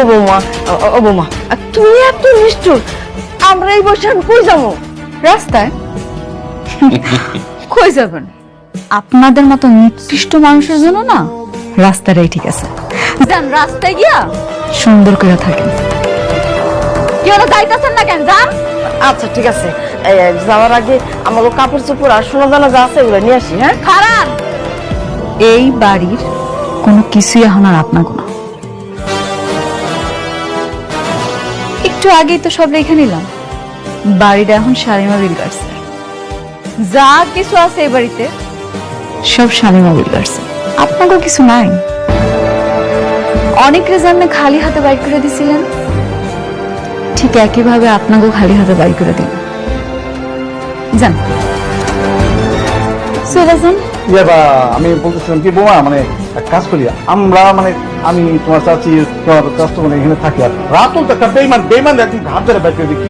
বৌমা, ও বৌমা, তুমি এত নিষ্ঠুর, আমরা এই বসে আমি কই যাবো? রাস্তায়? কই যাবেন? আপনাদের মতো নিকৃষ্ট মানুষের জন্য না রাস্তাটাই ঠিক আছে। যান রাস্তায় গিয়া সুন্দর করে থাকেন। কি হলো, যাইতেছেন না কেন? যান। আচ্ছা ঠিক আছে, যাওয়ার আগে আমাকে কাপড় চোপড় আর সোনা দানা যা আছে এগুলো নিয়ে আসি। হ্যাঁ, খারাপ। এই বাড়ির কোনো কিছুই এখন আর আপনার না। একটু আগেই তো সব রেখে নিলাম। বাড়িটা এখন শালিমা বিল্ডার্স, যা কিছু আছে এই বাড়িতে সব শালিমা বিল্ডার্স। আপনাকেও কিছু নাই। অনেক রেজাল্টে খালি হাতে বাইর করে দিছিলেন, ঠিক একইভাবে আপনাকেও খালি হাতে বাইর করে দিন। যান চলে যান। আমি বলতেছিলাম কি বৌমা, মানে এক কাজ করি আমরা, মানে আমি তোমার চাচি তোমার কাস্টমার এখানে থাকি, আর রাতুল তো একটা বেইমান একদম ঘাট ধরে বাইক করে দিই।